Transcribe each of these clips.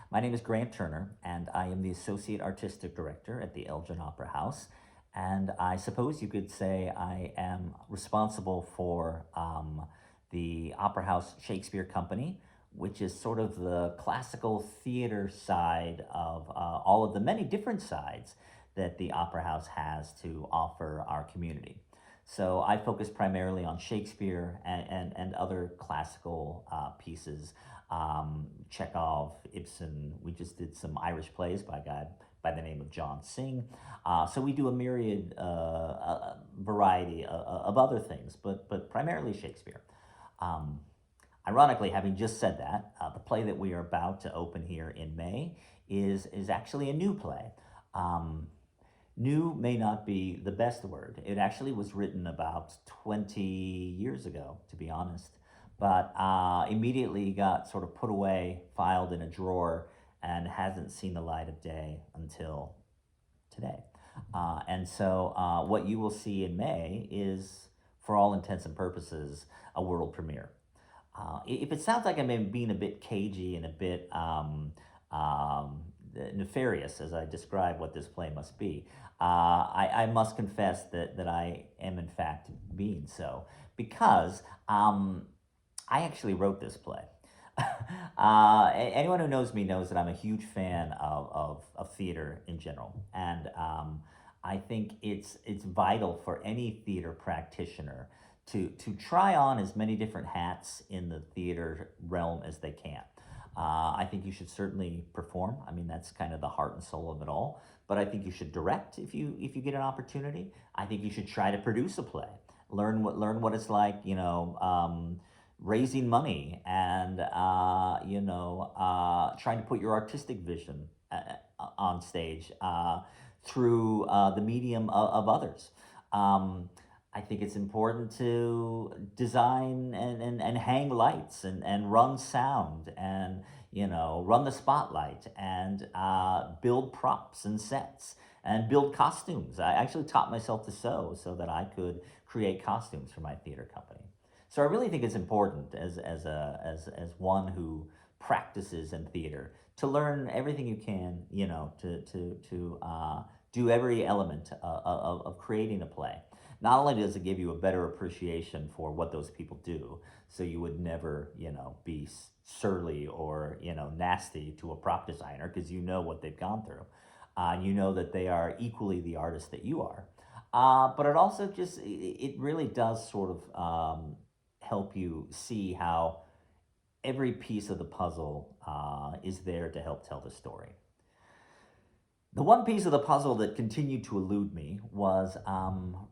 My name is Grant Turner, and I am the Associate Artistic Director at the Elgin Opera House. And I suppose you could say I am responsible for the Opera House Shakespeare Company, which is sort of the classical theater side of all of the many different sides that the Opera House has to offer our community. So I focus primarily on Shakespeare and other classical pieces. Chekhov, Ibsen. We just did some Irish plays by a guy by the name of John Sing. So we do a myriad variety of other things, but primarily Shakespeare. Um, Ironically, having just said that, the play that we are about to open here in May is actually a new play. Um, New may not be the best word. It actually was written about 20 years ago, to be honest, but immediately got sort of put away, filed in a drawer, and hasn't seen the light of day until today. And so what you will see in May is, for all intents and purposes, a world premiere. If it sounds like I'm being a bit cagey and a bit nefarious as I describe what this play must be, I must confess that I am in fact being so because I actually wrote this play. Anyone who knows me knows that I'm a huge fan of theater in general, and I think it's vital for any theater practitioner to try on as many different hats in the theater realm as they can. I think you should certainly perform. I mean, that's kind of the heart and soul of it all. But I think you should direct if you get an opportunity. I think you should try to produce a play. Learn what it's like. Raising money and trying to put your artistic vision on stage through the medium of others. Um, I think it's important to design and hang lights and run sound and run the spotlight and build props and sets and build costumes. I actually taught myself to sew so that I could create costumes for my theater company. So I really think it's important as one who practices in theater to learn everything you can, to do every element of creating a play. Not only does it give you a better appreciation for what those people do, so you would never, be surly or, nasty to a prop designer because you know what they've gone through. You know that they are equally the artist that you are. But it also it really does sort of help you see how every piece of the puzzle is there to help tell the story. The one piece of the puzzle that continued to elude me was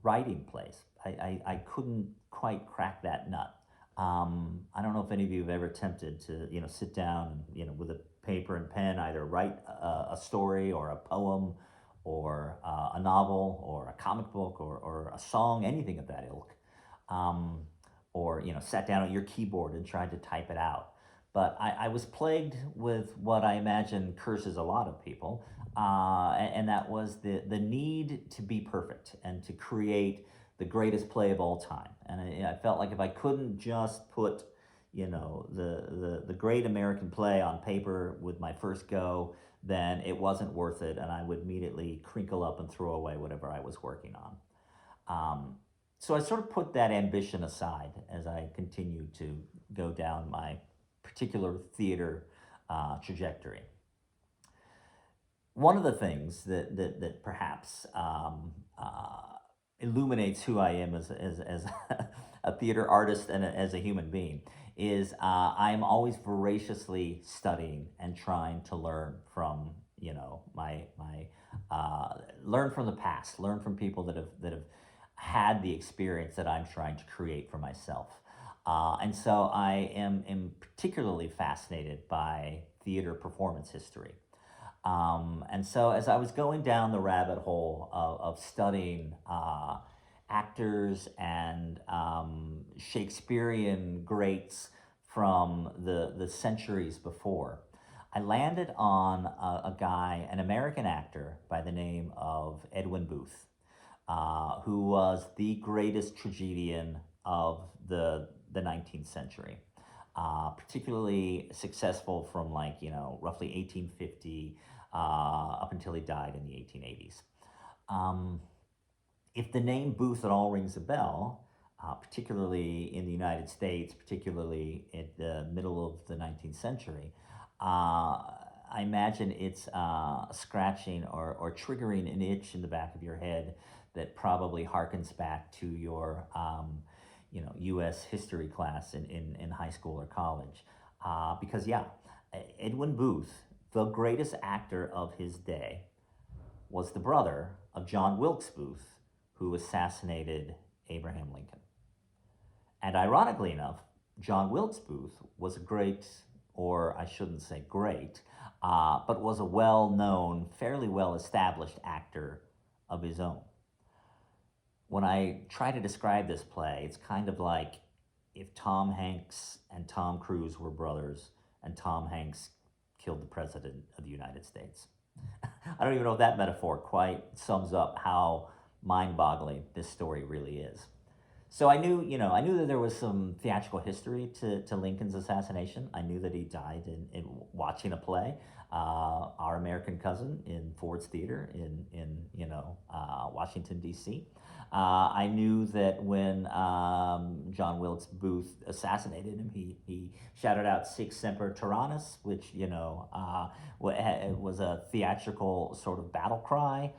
writing plays. I couldn't quite crack that nut. I don't know if any of you have ever attempted to, sit down and, with a paper and pen, either write a story or a poem or a novel or a comic book or a song, anything of that ilk. Um, or, sat down at your keyboard and tried to type it out. But I was plagued with what I imagine curses a lot of people, and that was the need to be perfect and to create the greatest play of all time. And I felt like if I couldn't just put, the great American play on paper with my first go, then it wasn't worth it, and I would immediately crinkle up and throw away whatever I was working on. So I sort of put that ambition aside as I continued to go down my particular theater trajectory. One of the things that perhaps illuminates who I am as a theater artist and as a human being is I'm always voraciously studying and trying to learn from my learn from the past, learn from people that have had the experience that I'm trying to create for myself. And so I am particularly fascinated by theater performance history. And so as I was going down the rabbit hole of studying actors and Shakespearean greats from the centuries before, I landed on a guy, an American actor by the name of Edwin Booth, who was the greatest tragedian of the 19th century. particularly successful from like, roughly 1850 up until he died in the 1880s. Um, if the name Booth at all rings a bell, particularly in the United States, particularly at the middle of the 19th century, I imagine it's scratching or triggering an itch in the back of your head that probably harkens back to your U.S. history class in high school or college. Because, yeah, Edwin Booth, the greatest actor of his day, was the brother of John Wilkes Booth, who assassinated Abraham Lincoln. And ironically enough, John Wilkes Booth was a great, or I shouldn't say great, but was a well known, fairly well established actor of his own. When I try to describe this play, it's kind of like if Tom Hanks and Tom Cruise were brothers and Tom Hanks killed the President of the United States. I don't even know if that metaphor quite sums up how mind-boggling this story really is. So I knew that there was some theatrical history to Lincoln's assassination. I knew that he died in watching a play, Our American Cousin in Ford's Theater in Washington D.C. I knew that when John Wilkes Booth assassinated him, he shouted out "Sic Semper Tyrannis," which was a theatrical sort of battle cry.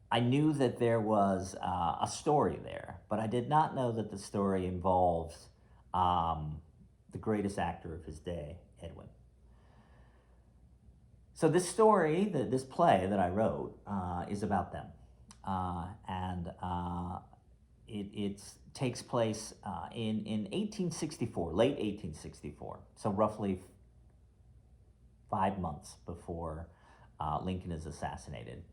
I knew that there was a story there, but I did not know that the story involved the greatest actor of his day, Edwin. So this story, this play that I wrote, is about them, and it takes place in 1864, late 1864. So roughly 5 months before Lincoln is assassinated.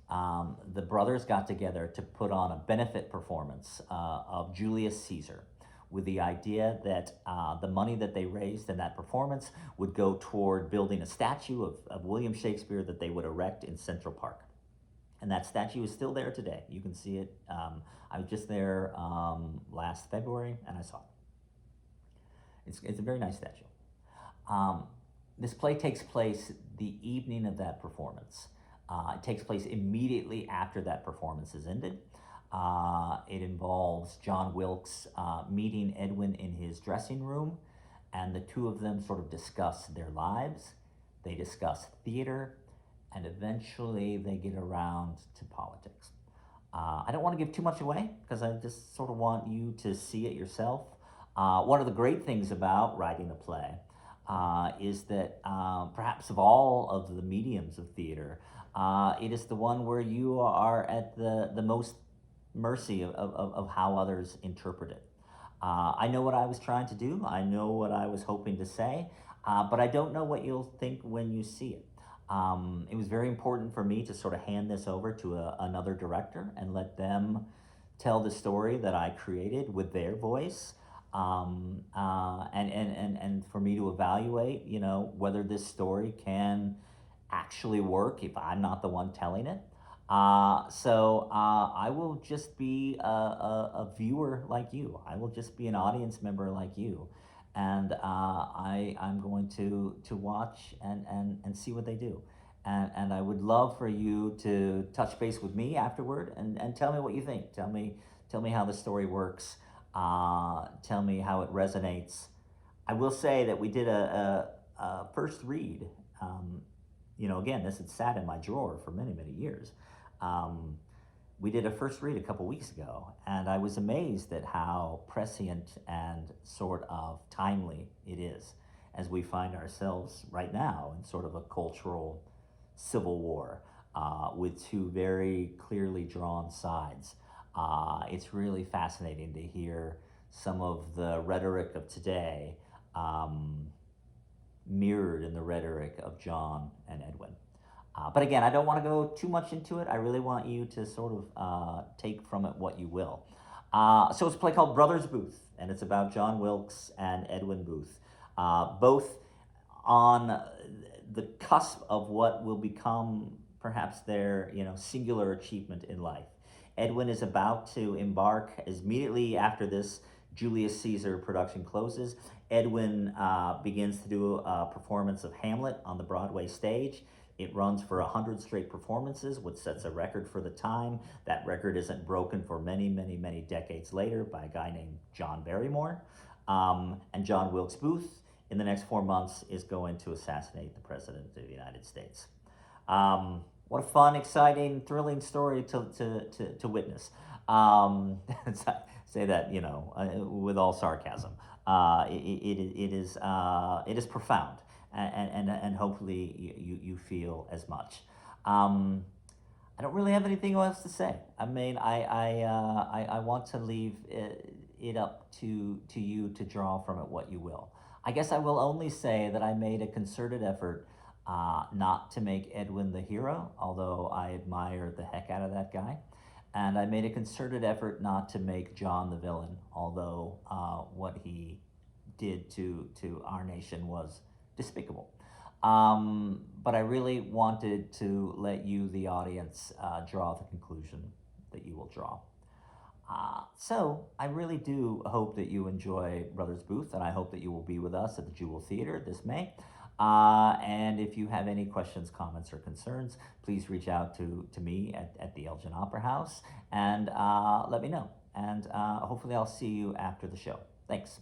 The brothers got together to put on a benefit performance of Julius Caesar with the idea that the money that they raised in that performance would go toward building a statue of William Shakespeare that they would erect in Central Park. And that statue is still there today. You can see it. I was just there last February and I saw it. It's a very nice statue. Um, this play takes place the evening of that performance. It takes place immediately after that performance is ended. It involves John Wilkes meeting Edwin in his dressing room, and the two of them sort of discuss their lives. They discuss theater, and eventually they get around to politics. I don't want to give too much away because I just sort of want you to see it yourself. One of the great things about writing a play is that perhaps of all of the mediums of theater, it is the one where you are at the most mercy of how others interpret it. I know what I was trying to do, I know what I was hoping to say, but I don't know what you'll think when you see it. It was very important for me to sort of hand this over to another director and let them tell the story that I created with their voice. And for me to evaluate, whether this story can actually work if I'm not the one telling it. So I will just be a viewer like you. I will just be an audience member like you. And I'm going to watch and see what they do. And I would love for you to touch base with me afterward and tell me what you think. Tell me how the story works. Tell me how it resonates. I will say that we did a first read. Again, this had sat in my drawer for many, many years. We did a first read a couple weeks ago, and I was amazed at how prescient and sort of timely it is as we find ourselves right now in sort of a cultural civil war with two very clearly drawn sides. It's really fascinating to hear some of the rhetoric of today mirrored in the rhetoric of John and Edwin. But again, I don't want to go too much into it. I really want you to sort of take from it what you will. So it's a play called Brothers Booth, and it's about John Wilkes and Edwin Booth, both on the cusp of what will become perhaps their singular achievement in life. Edwin is about to embark immediately after this Julius Caesar production closes. Edwin begins to do a performance of Hamlet on the Broadway stage. It runs for 100 straight performances, which sets a record for the time. That record isn't broken for many, many, many decades later by a guy named John Barrymore. And John Wilkes Booth, in the next 4 months, is going to assassinate the President of the United States. What a fun, exciting, thrilling story to witness. Say that, with all sarcasm. It is profound, and hopefully you feel as much. Um, I don't really have anything else to say. I mean, I want to leave it up to you to draw from it what you will. I guess I will only say that I made a concerted effort not to make Edwin the hero, although I admire the heck out of that guy. And I made a concerted effort not to make John the villain, although what he did to our nation was despicable. But I really wanted to let you, the audience, draw the conclusion that you will draw. So I really do hope that you enjoy Brothers Booth, and I hope that you will be with us at the Jewel Theater this May. And if you have any questions, comments, or concerns, please reach out to me at the Elgin Opera House and let me know. And hopefully I'll see you after the show. Thanks.